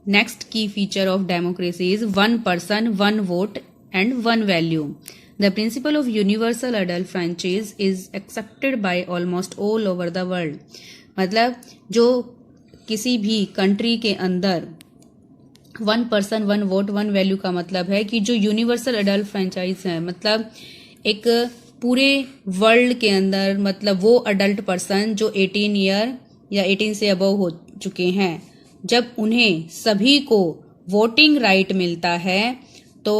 Next key feature of democracy is one person, one vote and one value. The principle of universal adult franchise is accepted by almost all over the world. मतलब जो किसी भी country के अंदर one person one vote one value का मतलब है कि जो यूनिवर्सल अडल्ट फ्रेंचाइज है, मतलब एक पूरे वर्ल्ड के अंदर, मतलब वो अडल्ट पर्सन जो 18 ईयर या 18 से अबव हो चुके हैं, जब उन्हें सभी को वोटिंग राइट मिलता है तो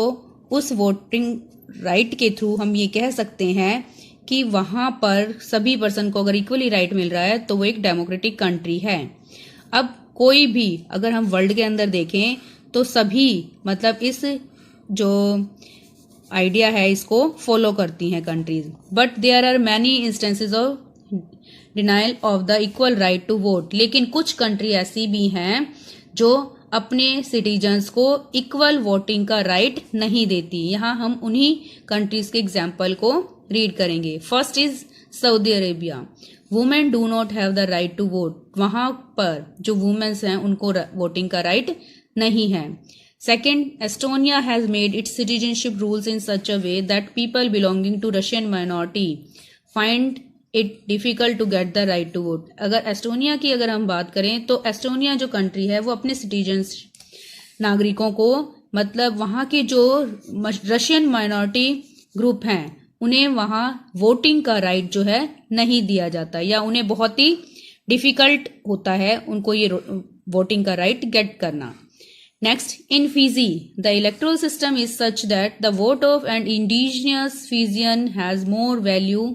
उस वोटिंग राइट के थ्रू हम ये कह सकते हैं कि वहां पर सभी पर्सन को अगर इक्वली राइट मिल रहा है तो वो एक डेमोक्रेटिक कंट्री है। अब कोई भी अगर हम वर्ल्ड के अंदर देखें तो सभी मतलब इस जो आइडिया है इसको फॉलो करती हैं countries, but there are many instances of denial of the equal right to vote. लेकिन कुछ कंट्री ऐसी भी हैं जो अपने सिटीजन्स को इक्वल वोटिंग का राइट नहीं देती। यहाँ हम उन्हीं कंट्रीज के एग्जाम्पल को रीड करेंगे। First is Saudi Arabia. Women do not have the right to vote. वहां पर जो वुमेन्स हैं उनको वोटिंग का राइट नहीं है। Second, Estonia has made its citizenship rules in such a way that people belonging to Russian minority find it difficult to get the right to vote. अगर Estonia की अगर हम बात करें तो एस्टोनिया जो कंट्री है वो अपने सिटीजन्स नागरिकों को, मतलब वहां के जो रशियन माइनॉरिटी ग्रुप हैं उन्हें वहां वोटिंग का राइट जो है नहीं दिया जाता, या उन्हें बहुत ही डिफिकल्ट होता है उनको ये वोटिंग का राइट गेट करना। Next, in Fiji the electoral system is such that the vote of an indigenous Fijian has more value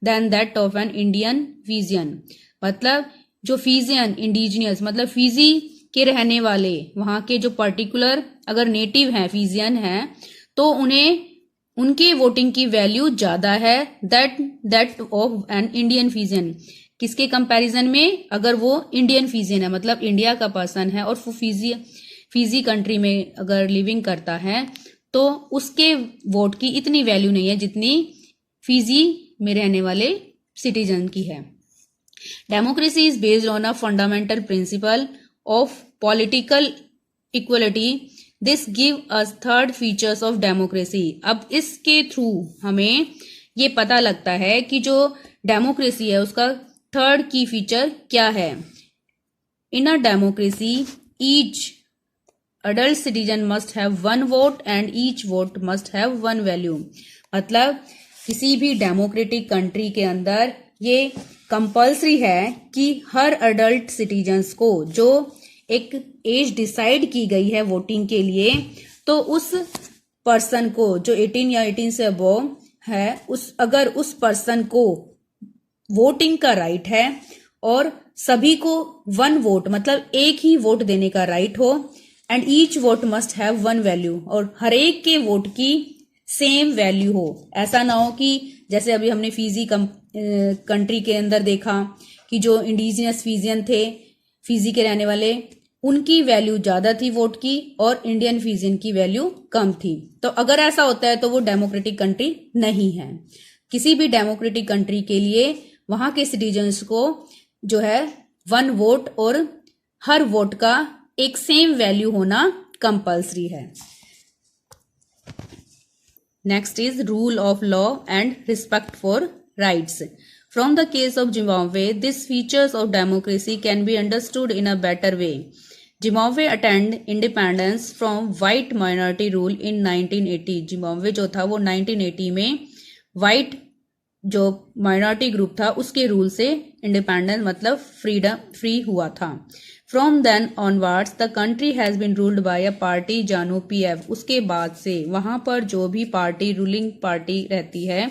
than that of an Indian Fijian. मतलब जो फिजियन इंडिजिनियस मतलब फिजी के रहने वाले, वहां के जो पर्टिकुलर अगर नेटिव हैं फिजियन हैं तो उन्हें उनके वोटिंग की वैल्यू ज्यादा है that of an Indian Fijian. किसके कंपैरिजन में? अगर वो इंडियन फिजियन है, मतलब इंडिया का पर्सन है और वो फिजी कंट्री में अगर लिविंग करता है तो उसके वोट की इतनी वैल्यू नहीं है जितनी फिजी में रहने वाले सिटीजन की है। Democracy is based on a fundamental principle of political equality. This give us third features of democracy. अब इसके थ्रू हमें ये पता लगता है कि जो डेमोक्रेसी है उसका थर्ड की फीचर क्या है। In a democracy each adult citizen must have one vote and each vote must have one value। मतलब किसी भी डेमोक्रेटिक कंट्री के अंदर ये कंपल्सरी है कि हर अडल्ट सिटीजन्स को जो एक एज डिसाइड की गई है वोटिंग के लिए, तो उस पर्सन को जो 18 या 18 से अबव है अगर उस पर्सन को वोटिंग का राइट है और सभी को वन वोट मतलब एक ही वोट देने का राइट हो, and each vote must have one value, और हर एक के वोट की सेम वैल्यू हो। ऐसा ना हो कि जैसे अभी हमने फिजी कंट्री के अंदर देखा कि जो इंडिजिनियस फिजियन थे, फिजी के रहने वाले, उनकी वैल्यू ज्यादा थी वोट की और इंडियन फिजियन की वैल्यू कम थी। तो अगर ऐसा होता है तो वो डेमोक्रेटिक कंट्री नहीं है। किसी भी डेमोक्रेटिक कंट्री के लिए वहां के सिटीजन्स को जो है वन वोट और हर वोट का एक सेम वैल्यू होना कंपल्सरी है। Next is rule of law and respect for rights. From the case of Zimbabwe this features of democracy can be understood in a better way. Zimbabwe attend independence from white minority rule in 1980। Zimbabwe जो था वो 1980 में white जो minority group था उसके rule से independence मतलब free हुआ था। From then onwards, the country has been ruled by a party JANU PF। उसके बाद से वहां पर जो भी पार्टी रूलिंग पार्टी रहती है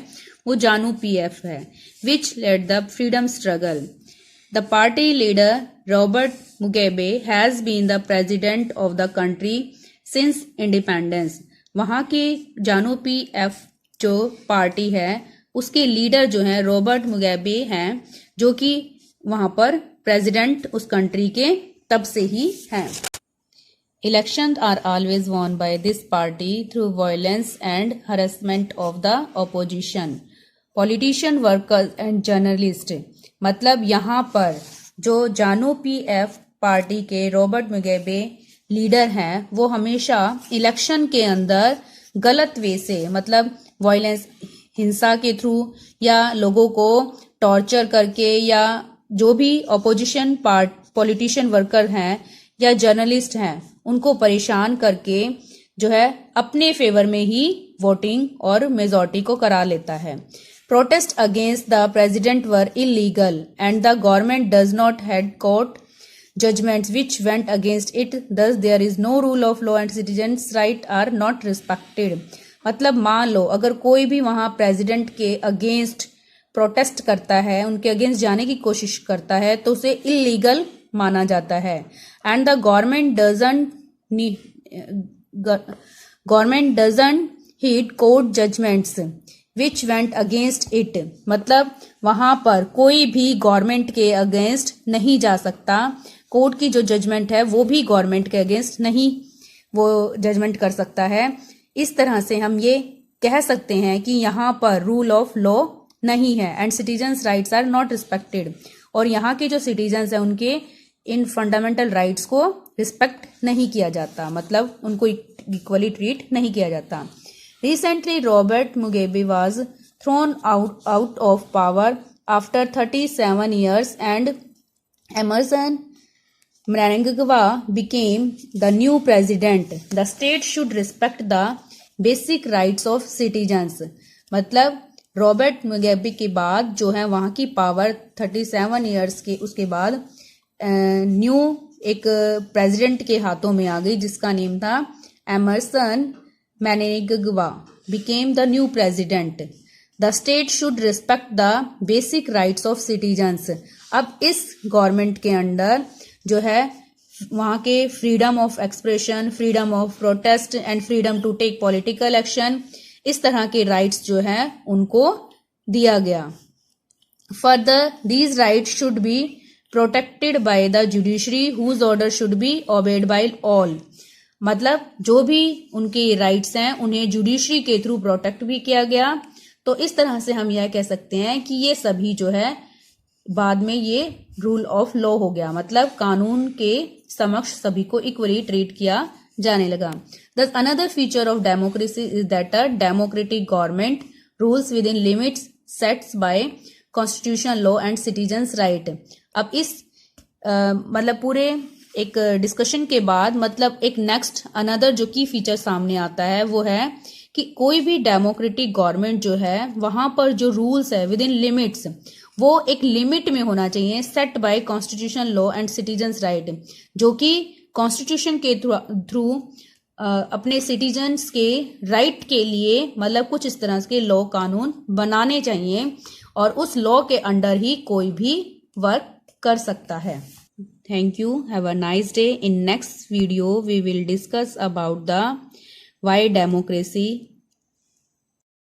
वो JANU PF है, which led the freedom struggle। The party leader Robert Mugabe has been the president of the country since independence। वहां के JANU PF जो पार्टी है उसके लीडर जो है रॉबर्ट मुगैबे हैं, जो कि वहां पर प्रेसिडेंट उस कंट्री के तब से ही हैं। Election are always won by this party through violence and harassment of the opposition, politician, workers and journalist. मतलब यहाँ पर जो JANU PF पार्टी के रॉबर्ट मुगैबे लीडर हैं वो हमेशा इलेक्शन के अंदर गलत वे से, मतलब वायलेंस, हिंसा के थ्रू या लोगों को टॉर्चर करके, या जो भी ऑपोजिशन पार्ट पॉलिटिशियन वर्कर हैं या जर्नलिस्ट हैं उनको परेशान करके जो है अपने फेवर में ही वोटिंग और मेजॉरिटी को करा लेता है। Protest against the president were illegal and the government does not had court judgments which went against it, thus there is no rule of law and citizens' right are not respected। मतलब मान लो अगर कोई भी वहां president के against protest करता है, उनके अगेंस्ट जाने की कोशिश करता है, तो उसे इलीगल माना जाता है। And the government doesn't heed court judgments which went against it, मतलब वहां पर कोई भी गवर्नमेंट के अगेंस्ट नहीं जा सकता। कोर्ट की जो जजमेंट है वो भी गवर्नमेंट के अगेंस्ट नहीं वो जजमेंट कर सकता है। इस तरह से हम ये कह सकते हैं कि यहाँ पर रूल ऑफ लॉ नहीं है and citizens rights are not respected, और यहाँ के जो सिटीजन्स हैं उनके इन फंडामेंटल राइट्स को रिस्पेक्ट नहीं किया जाता, मतलब उनको इक्वली ट्रीट नहीं किया जाता। Recently Robert Mugabe was thrown out of power after 37 years and Emerson Mnangagwa became the new president. The state should respect the basic rights of citizens। मतलब रॉबर्ट मुगेबे के बाद जो है वहाँ की पावर 37 ईयर्स के उसके बाद न्यू एक प्रेसिडेंट के हाथों में आ गई जिसका नेम था Emerson Mnangagwa. Became the new president. The state should respect the basic rights of citizens. अब इस गवर्नमेंट के अंडर जो है वहाँ के freedom of expression, freedom of protest and freedom to take political action, इस तरह के राइट्स जो है उनको दिया गया। Further these rights should be protected by the judiciary whose order should be obeyed by all. मतलब जो भी उनके राइट्स हैं उन्हें जुडिशरी के थ्रू प्रोटेक्ट भी किया गया। तो इस तरह से हम यह कह सकते हैं कि ये सभी जो है बाद में ये रूल ऑफ लॉ हो गया, मतलब कानून के समक्ष सभी को इक्वली ट्रीट किया जाने लगा। Thus another feature of democracy is that a democratic government rules within limits set by constitutional law and citizens right। अब इस मतलब पूरे एक डिस्कशन के बाद मतलब एक नेक्स्ट अनदर जो की फीचर सामने आता है वो है कि कोई भी डेमोक्रेटिक गवर्नमेंट जो है वहां पर जो रूल्स है विद इन लिमिट्स वो एक लिमिट में होना चाहिए, set bye constitution law and citizens right, जो कि कॉन्स्टिट्यूशन के थ्रू अपने सिटीजन्स के राइट के लिए मतलब कुछ इस तरह के लॉ कानून बनाने चाहिए और उस लॉ के अंडर ही कोई भी वर्क कर सकता है। Thank you, have a nice day. In next video we will discuss about the why democracy